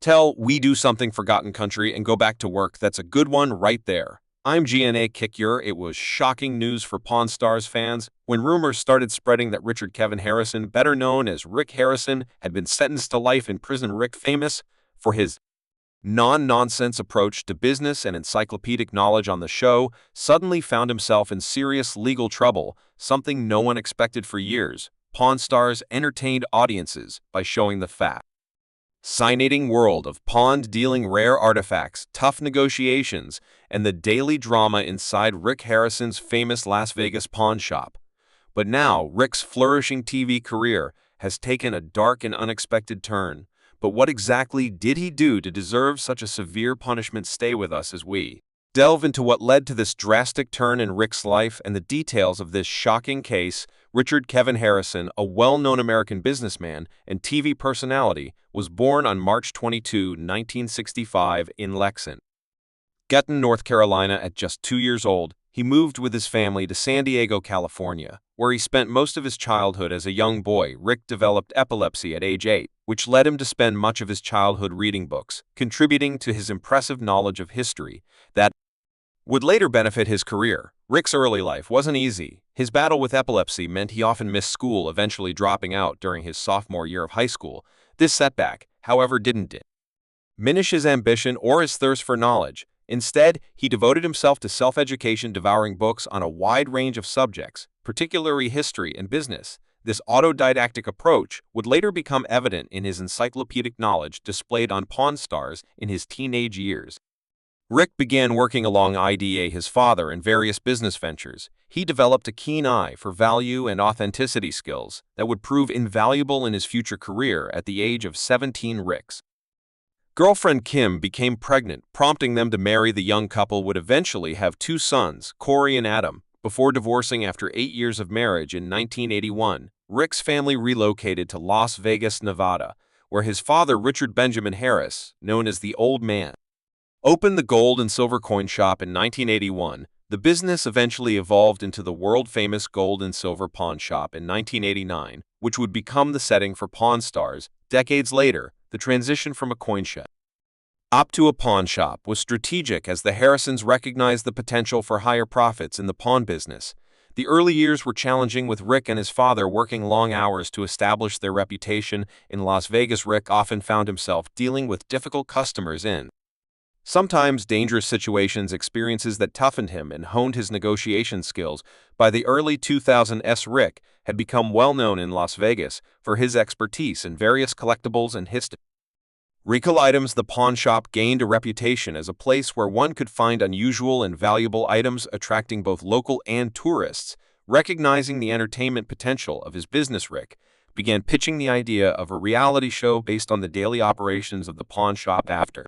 Tell we do something forgotten country and go back to work. That's a good one right there. I'm GNA Kickure. It was shocking news for Pawn Stars fans when rumors started spreading that Richard Kevin Harrison, better known as Rick Harrison, had been sentenced to life in prison. Rick, famous for his non-nonsense approach to business and encyclopedic knowledge on the show, suddenly found himself in serious legal trouble, something no one expected for years. Pawn Stars entertained audiences by showing the fascinating world of pawned dealing, rare artifacts, tough negotiations, and the daily drama inside Rick Harrison's famous Las Vegas pawn shop. But now, Rick's flourishing TV career has taken a dark and unexpected turn. But what exactly did he do to deserve such a severe punishment? Stay with us as we delve into what led to this drastic turn in Rick's life and the details of this shocking case. Richard Kevin Harrison, a well-known American businessman and TV personality, was born on March 22, 1965 in Lexington, North Carolina. At just 2 years old, he moved with his family to San Diego, California, where he spent most of his childhood. As a young boy, Rick developed epilepsy at age 8, which led him to spend much of his childhood reading books, contributing to his impressive knowledge of history that would later benefit his career. Rick's early life wasn't easy. His battle with epilepsy meant he often missed school, eventually dropping out during his sophomore year of high school. This setback, however, didn't diminish his ambition or his thirst for knowledge. Instead, he devoted himself to self-education, devouring books on a wide range of subjects, particularly history and business. This autodidactic approach would later become evident in his encyclopedic knowledge displayed on Pawn Stars in his teenage years. Rick began working alongside his father in various business ventures. He developed a keen eye for value and authenticity skills that would prove invaluable in his future career. At the age of 17, Rick's girlfriend Kim became pregnant, prompting them to marry. The young couple would eventually have 2 sons, Corey and Adam. Before divorcing after 8 years of marriage in 1981, Rick's family relocated to Las Vegas, Nevada, where his father, Richard Benjamin Harris, known as the Old Man, opened the gold and silver coin shop in 1981. The business eventually evolved into the world-famous gold and silver pawn shop in 1989, which would become the setting for Pawn Stars. Decades later, the transition from a coin shop up to a pawn shop was strategic, as the Harrisons recognized the potential for higher profits in the pawn business. The early years were challenging, with Rick and his father working long hours to establish their reputation in Las Vegas. Rick often found himself dealing with difficult customers in sometimes dangerous situations, experiences that toughened him and honed his negotiation skills. By the early 2000s, Rick had become well known in Las Vegas for his expertise in various collectibles and historical items. The pawn shop gained a reputation as a place where one could find unusual and valuable items, attracting both local and tourists. Recognizing the entertainment potential of his business, Rick began pitching the idea of a reality show based on the daily operations of the pawn shop. After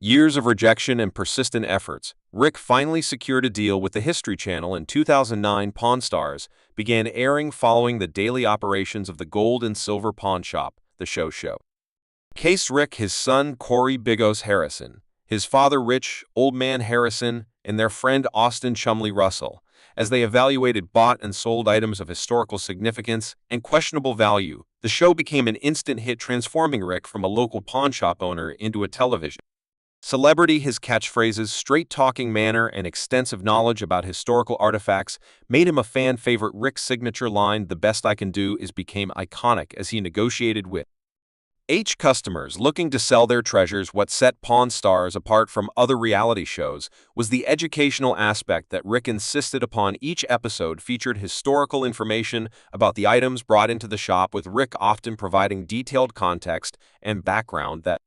years of rejection and persistent efforts, Rick finally secured a deal with the History Channel. In 2009, Pawn Stars began airing following the daily operations of the gold and silver pawn shop. The show showcased Rick, his son Corey Bigos Harrison, his father Rich Old Man Harrison, and their friend Austin Chumley Russell, as they evaluated bought and sold items of historical significance and questionable value. The show became an instant hit, transforming Rick from a local pawn shop owner into a television celebrity. His catchphrases, straight-talking manner, and extensive knowledge about historical artifacts made him a fan favorite. Rick's signature line, "The best I can do is," became iconic as he negotiated with customers looking to sell their treasures. What set Pawn Stars apart from other reality shows was the educational aspect that Rick insisted upon. Each episode featured historical information about the items brought into the shop, with Rick often providing detailed context and background that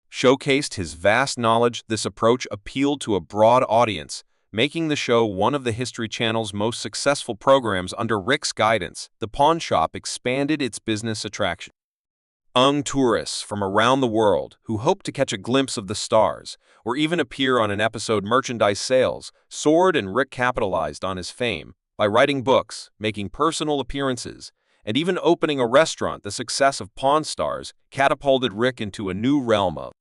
showcased his vast knowledge. This approach appealed to a broad audience, making the show one of the History Channel's most successful programs. Under Rick's guidance, the pawn shop expanded its business attraction. Young tourists from around the world who hoped to catch a glimpse of the stars or even appear on an episode. Merchandise sales soared, and Rick capitalized on his fame by writing books, making personal appearances, and even opening a restaurant. The success of Pawn Stars catapulted Rick into a new realm of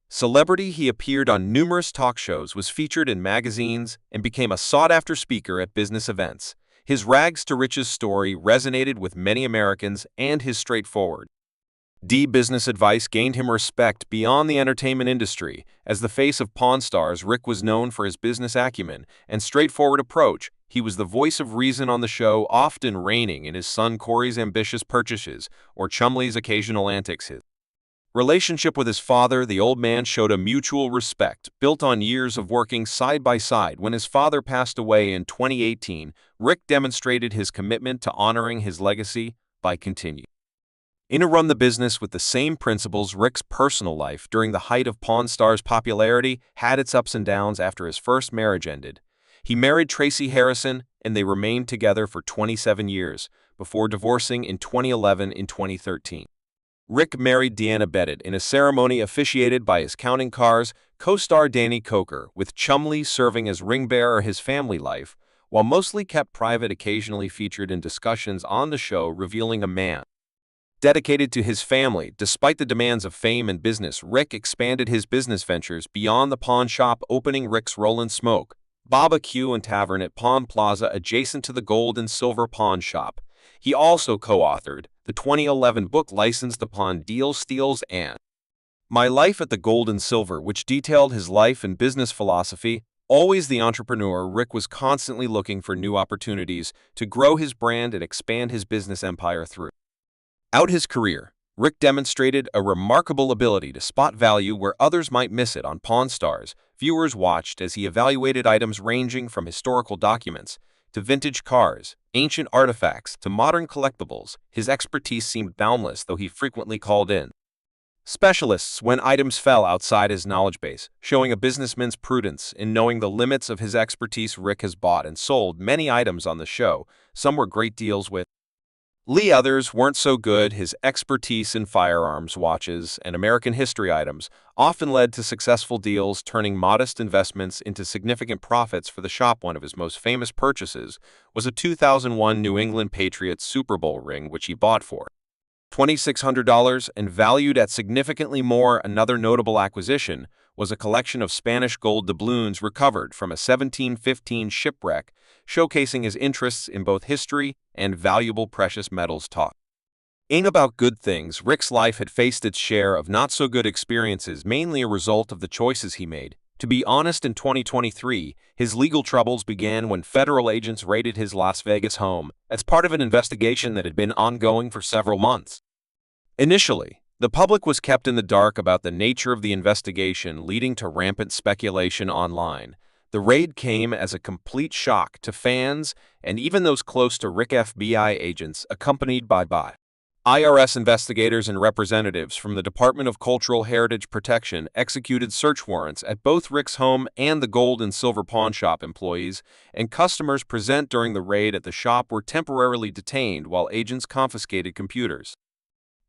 celebrity. He appeared on numerous talk shows, was featured in magazines, and became a sought-after speaker at business events. His rags to riches story resonated with many Americans, and his straightforward Business advice gained him respect beyond the entertainment industry. As the face of Pawn Stars, Rick was known for his business acumen and straightforward approach. He was the voice of reason on the show, often reining in his son Corey's ambitious purchases or Chumley's occasional antics. His relationship with his father, the old man, showed a mutual respect built on years of working side by side. When his father passed away in 2018, Rick demonstrated his commitment to honoring his legacy by continuing to run the business with the same principles. Rick's personal life during the height of Pawn Stars' popularity had its ups and downs. After his first marriage ended, he married Tracy Harrison, and they remained together for 27 years, before divorcing in 2011. In 2013, Rick married Deanna Bennett in a ceremony officiated by his Counting Cars co-star Danny Coker, with Chumley serving as ring-bearer. His family life, while mostly kept private, occasionally featured in discussions on the show, revealing a man dedicated to his family. Despite the demands of fame and business, Rick expanded his business ventures beyond the pawn shop, opening Rick's Rollin' Smoke Barbecue and Tavern at Pawn Plaza adjacent to the Gold and Silver Pawn Shop. He also co-authored the 2011 book licensed upon Deals, Steals, and My Life at the Gold and Silver, which detailed his life and business philosophy. Always the entrepreneur, Rick was constantly looking for new opportunities to grow his brand and expand his business empire. Throughout his career, Rick demonstrated a remarkable ability to spot value where others might miss it. On Pawn Stars, viewers watched as he evaluated items ranging from historical documents to vintage cars, ancient artifacts to modern collectibles. His expertise seemed boundless, though he frequently called in specialists when items fell outside his knowledge base, showing a businessman's prudence in knowing the limits of his expertise. Rick has bought and sold many items on the show. Some were great deals with Lee, others weren't so good. His expertise in firearms, watches, and American history items often led to successful deals, turning modest investments into significant profits for the shop. One of his most famous purchases was a 2001 New England Patriots Super Bowl ring, which he bought for $2,600 and valued at significantly more. Another notable acquisition was a collection of Spanish gold doubloons recovered from a 1715 shipwreck, showcasing his interests in both history and valuable precious metals. Talking about good things, Rick's life had faced its share of not-so-good experiences, mainly a result of the choices he made. To be honest, in 2023, his legal troubles began when federal agents raided his Las Vegas home as part of an investigation that had been ongoing for several months. Initially, the public was kept in the dark about the nature of the investigation, leading to rampant speculation online. The raid came as a complete shock to fans and even those close to Rick. FBI agents, accompanied by IRS investigators and representatives from the Department of Cultural Heritage Protection, executed search warrants at both Rick's home and the Gold and Silver Pawn Shop. Employees and customers present during the raid at the shop were temporarily detained while agents confiscated computers,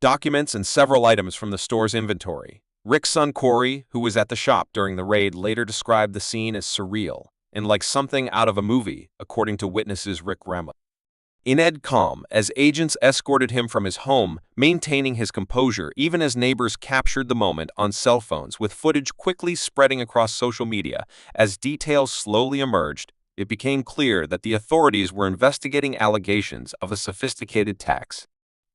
documents, and several items from the store's inventory. Rick's son Corey, who was at the shop during the raid, later described the scene as surreal and like something out of a movie, according to witnesses. Rick remained calm as agents escorted him from his home, maintaining his composure even as neighbors captured the moment on cell phones, with footage quickly spreading across social media. As details slowly emerged, it became clear that the authorities were investigating allegations of a sophisticated tax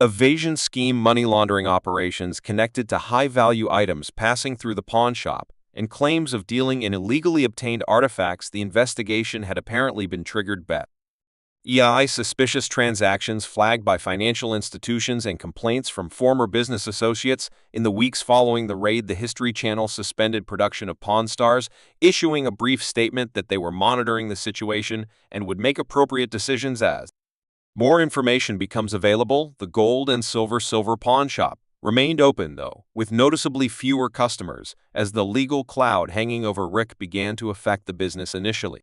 evasion scheme, money laundering operations connected to high-value items passing through the pawn shop, and claims of dealing in illegally obtained artifacts. The investigation had apparently been triggered by suspicious transactions flagged by financial institutions and complaints from former business associates. In the weeks following the raid, the History Channel suspended production of Pawn Stars, issuing a brief statement that they were monitoring the situation and would make appropriate decisions as more information becomes available. The Gold and Silver Pawn Shop remained open, though, with noticeably fewer customers, as the legal cloud hanging over Rick began to affect the business. Initially,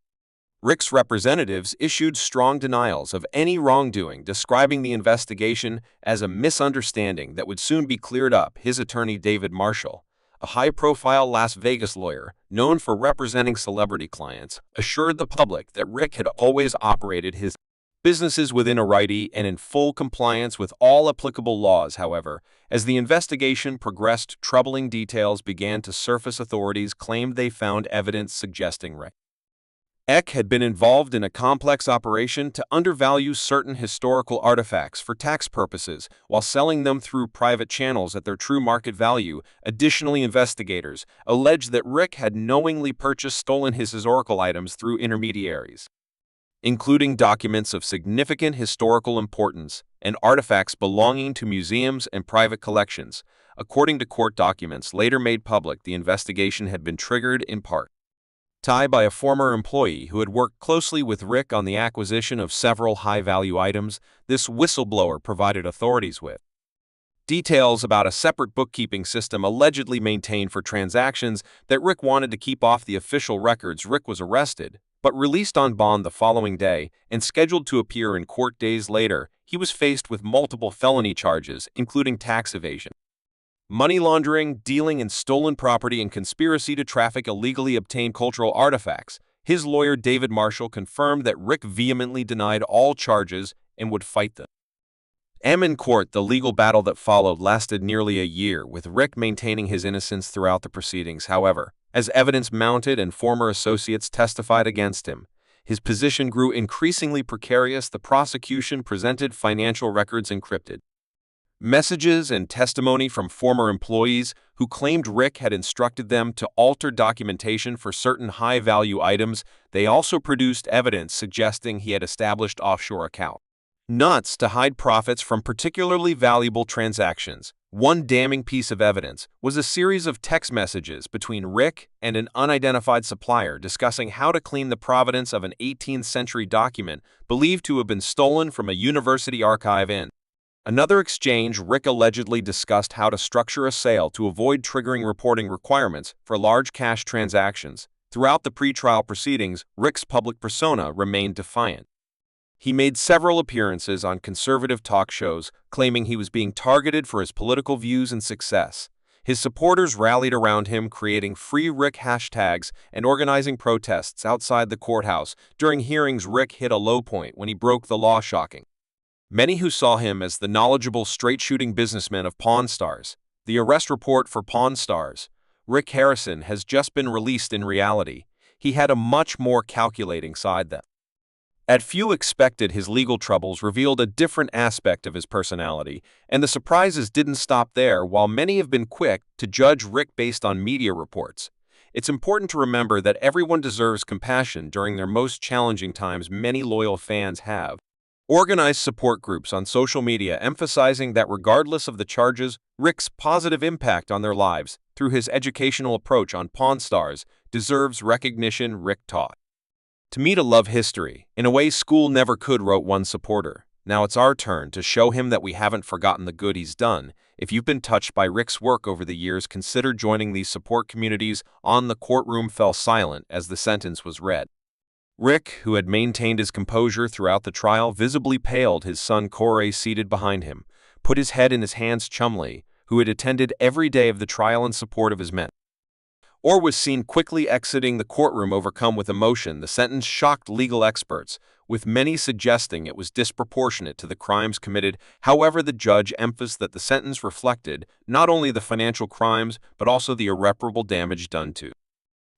Rick's representatives issued strong denials of any wrongdoing, describing the investigation as a misunderstanding that would soon be cleared up. His attorney, David Marshall, a high-profile Las Vegas lawyer known for representing celebrity clients, assured the public that Rick had always operated his businesses within a righty and in full compliance with all applicable laws. However, as the investigation progressed, troubling details began to surface. Authorities claimed they found evidence suggesting Rick Eck had been involved in a complex operation to undervalue certain historical artifacts for tax purposes while selling them through private channels at their true market value. Additionally, investigators alleged that Rick had knowingly purchased stolen his historical items through intermediaries, including documents of significant historical importance and artifacts belonging to museums and private collections. According to court documents later made public, the investigation had been triggered in part by a former employee who had worked closely with Rick on the acquisition of several high-value items. This whistleblower provided authorities with details about a separate bookkeeping system allegedly maintained for transactions that Rick wanted to keep off the official records. Rick was arrested, but released on bond the following day and scheduled to appear in court days later. He was faced with multiple felony charges, including tax evasion, money laundering, dealing in stolen property, and conspiracy to traffic illegally obtained cultural artifacts. His lawyer, David Marshall, confirmed that Rick vehemently denied all charges and would fight them in court. The legal battle that followed lasted nearly a year, with Rick maintaining his innocence throughout the proceedings. However, as evidence mounted and former associates testified against him, his position grew increasingly precarious. The prosecution presented financial records, encrypted messages, and testimony from former employees who claimed Rick had instructed them to alter documentation for certain high-value items. They also produced evidence suggesting he had established offshore accounts to hide profits from particularly valuable transactions. One damning piece of evidence was a series of text messages between Rick and an unidentified supplier discussing how to clean the provenance of an 18th-century document believed to have been stolen from a university archive. In another exchange, Rick allegedly discussed how to structure a sale to avoid triggering reporting requirements for large cash transactions. Throughout the pretrial proceedings, Rick's public persona remained defiant. He made several appearances on conservative talk shows, claiming he was being targeted for his political views and success. His supporters rallied around him, creating Free Rick hashtags and organizing protests outside the courthouse. During hearings, Rick hit a low point when he broke the law, shocking many who saw him as the knowledgeable, straight-shooting businessman of Pawn Stars. The arrest report for Pawn Stars, Rick Harrison, has just been released. In reality, he had a much more calculating side that few expected. His legal troubles revealed a different aspect of his personality, and the surprises didn't stop there. While many have been quick to judge Rick based on media reports, it's important to remember that everyone deserves compassion during their most challenging times. Many loyal fans have organized support groups on social media emphasizing that regardless of the charges, Rick's positive impact on their lives through his educational approach on Pawn Stars deserves recognition. Rick taught me to love history in a way school never could, wrote one supporter. Now it's our turn to show him that we haven't forgotten the good he's done. If you've been touched by Rick's work over the years, consider joining these support communities. On the courtroom fell silent as the sentence was read. Rick, who had maintained his composure throughout the trial, visibly paled. His son Corey, seated behind him, put his head in his hands. Chumley, who had attended every day of the trial in support of his men, was seen quickly exiting the courtroom, overcome with emotion. The sentence shocked legal experts, with many suggesting it was disproportionate to the crimes committed. However, the judge emphasized that the sentence reflected not only the financial crimes but also the irreparable damage done to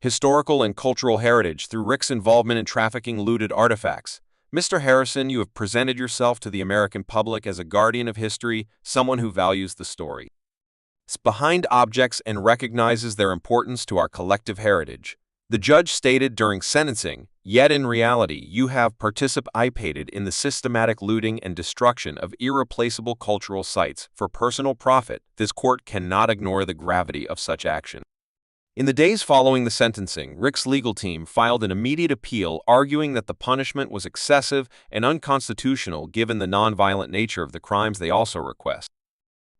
historical and cultural heritage through Rick's involvement in trafficking looted artifacts. Mr. Harrison, you have presented yourself to the American public as a guardian of history, someone who values the story behind objects and recognizes their importance to our collective heritage. The judge stated during sentencing, yet in reality you have participated in the systematic looting and destruction of irreplaceable cultural sites for personal profit. This court cannot ignore the gravity of such action. In the days following the sentencing, Rick's legal team filed an immediate appeal, arguing that the punishment was excessive and unconstitutional given the nonviolent nature of the crimes. They also request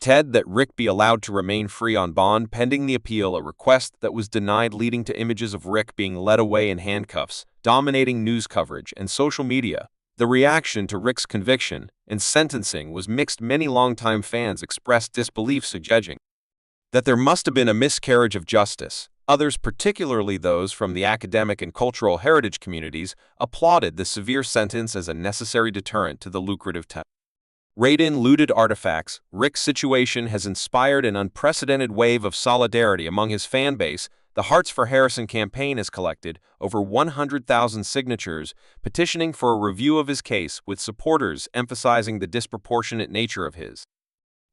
that Rick be allowed to remain free on bond pending the appeal, a request that was denied, leading to images of Rick being led away in handcuffs, dominating news coverage and social media. The reaction to Rick's conviction and sentencing was mixed. Many longtime fans expressed disbelief, suggesting that there must have been a miscarriage of justice. Others, particularly those from the academic and cultural heritage communities, applauded the severe sentence as a necessary deterrent to the lucrative raid-in looted artifacts. Rick's situation has inspired an unprecedented wave of solidarity among his fan base, The Hearts for Harrison campaign has collected over 100,000 signatures petitioning for a review of his case, with supporters emphasizing the disproportionate nature of his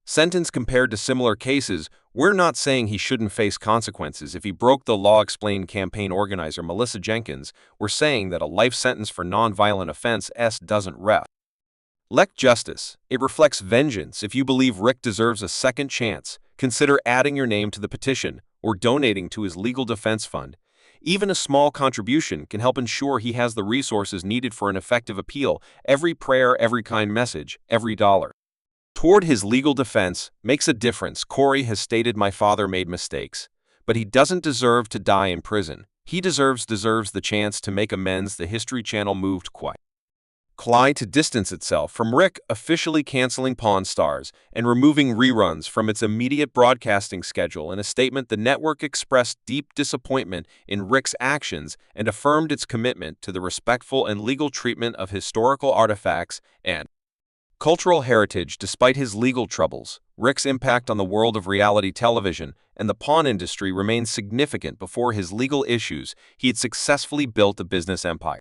sentence compared to similar cases. "We're not saying he shouldn't face consequences if he broke the law," explained campaign organizer Melissa Jenkins. "We're saying that a life sentence for nonviolent offense doesn't reflect justice. It reflects vengeance. If you believe Rick deserves a second chance, consider adding your name to the petition or donating to his legal defense fund. Even a small contribution can help ensure he has the resources needed for an effective appeal. Every prayer, every kind message, every dollar toward his legal defense makes a difference." Corey has stated, "My father made mistakes, but he doesn't deserve to die in prison. He deserves the chance to make amends." The History Channel moved quietly to distance itself from Rick, officially canceling Pawn Stars and removing reruns from its immediate broadcasting schedule. In a statement, the network expressed deep disappointment in Rick's actions and affirmed its commitment to the respectful and legal treatment of historical artifacts and cultural heritage. Despite his legal troubles, Rick's impact on the world of reality television and the pawn industry remained significant. Before his legal issues, he had successfully built a business empire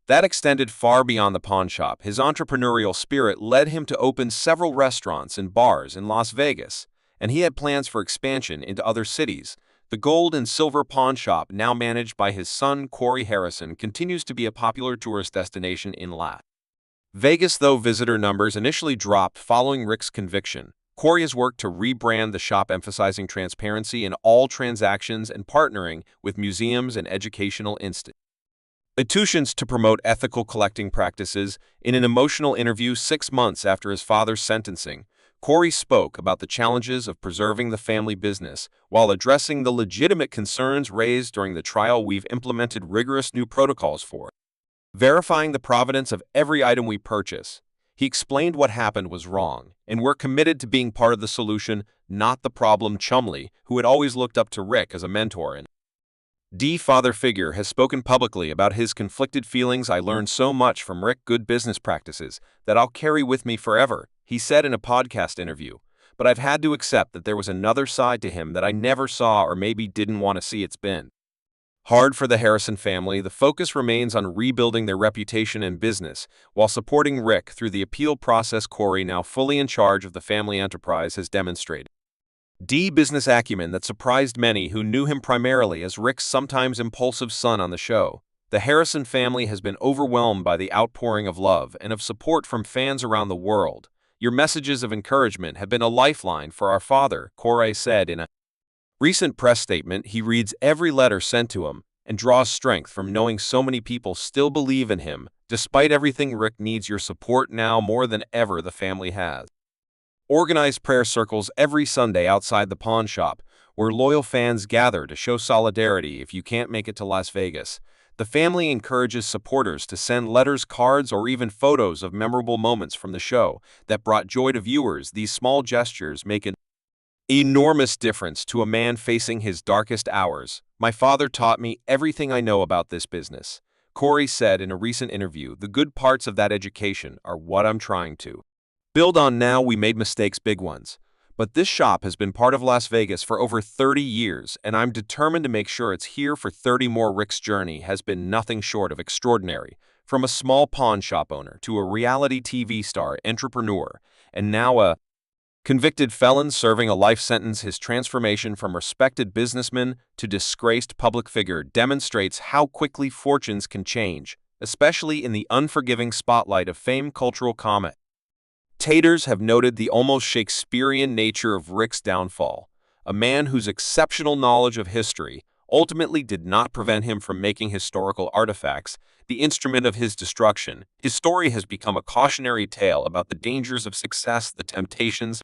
that extended far beyond the pawn shop. His entrepreneurial spirit led him to open several restaurants and bars in Las Vegas, and he had plans for expansion into other cities. The gold and silver pawn shop, now managed by his son Corey Harrison, continues to be a popular tourist destination in Las Vegas, though visitor numbers initially dropped following Rick's conviction. Corey has worked to rebrand the shop, emphasizing transparency in all transactions and partnering with museums and educational institutions to promote ethical collecting practices. In an emotional interview 6 months after his father's sentencing, Corey spoke about the challenges of preserving the family business while addressing the legitimate concerns raised during the trial. "We've implemented rigorous new protocols for verifying the provenance of every item we purchase." He explained what happened was wrong, and "we're committed to being part of the solution, not the problem." Chumley, who had always looked up to Rick as a mentor and father figure, has spoken publicly about his conflicted feelings. "I learned so much from Rick, good business practices, that I'll carry with me forever," he said in a podcast interview. "But I've had to accept that there was another side to him that I never saw or maybe didn't want to see." It's been hard for the Harrison family. The focus remains on rebuilding their reputation and business while supporting Rick through the appeal process. Corey, now fully in charge of the family enterprise, has demonstrated business acumen that surprised many who knew him primarily as Rick's sometimes impulsive son on the show. The Harrison family has been overwhelmed by the outpouring of love and of support from fans around the world. "Your messages of encouragement have been a lifeline for our father," Corey said in a recent press statement. He reads every letter sent to him and draws strength from knowing so many people still believe in him. "Despite everything, Rick needs your support now more than ever." The family has organized prayer circles every Sunday outside the pawn shop, where loyal fans gather to show solidarity. If you can't make it to Las Vegas, the family encourages supporters to send letters, cards, or even photos of memorable moments from the show that brought joy to viewers. These small gestures make an enormous difference to a man facing his darkest hours. "My father taught me everything I know about this business," Corey said in a recent interview. "The good parts of that education are what I'm trying to build on now. We made mistakes, big ones, but this shop has been part of Las Vegas for over 30 years, and I'm determined to make sure it's here for 30 more." Rick's journey has been nothing short of extraordinary. From a small pawn shop owner to a reality TV star, entrepreneur, and now a convicted felon serving a life sentence, his transformation from respected businessman to disgraced public figure demonstrates how quickly fortunes can change, especially in the unforgiving spotlight of fame. Cultural commentators have noted the almost Shakespearean nature of Rick's downfall. A man whose exceptional knowledge of history ultimately did not prevent him from making historical artifacts the instrument of his destruction. His story has become a cautionary tale about the dangers of success, the temptations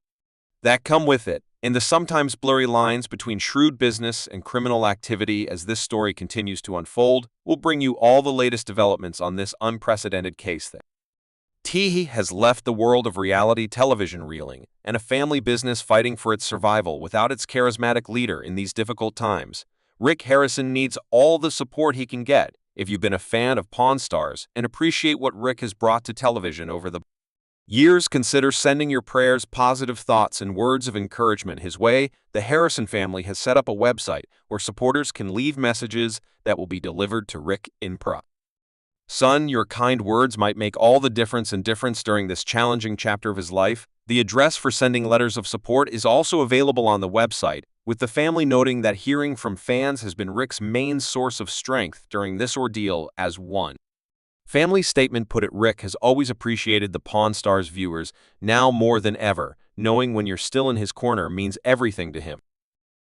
that come with it, and the sometimes blurry lines between shrewd business and criminal activity. As this story continues to unfold, we'll bring you all the latest developments on this unprecedented case that has left the world of reality television reeling, and a family business fighting for its survival without its charismatic leader in these difficult times. Rick Harrison needs all the support he can get. If you've been a fan of Pawn Stars and appreciate what Rick has brought to television over the Years, consider sending your prayers, positive thoughts, and words of encouragement his way. The Harrison family has set up a website where supporters can leave messages that will be delivered to Rick in pra. Son, your kind words might make all the difference during this challenging chapter of his life. The address for sending letters of support is also available on the website, with the family noting that hearing from fans has been Rick's main source of strength during this ordeal. As one family statement put it, Rick has always appreciated the Pawn Stars viewers, now more than ever, knowing when you're still in his corner means everything to him.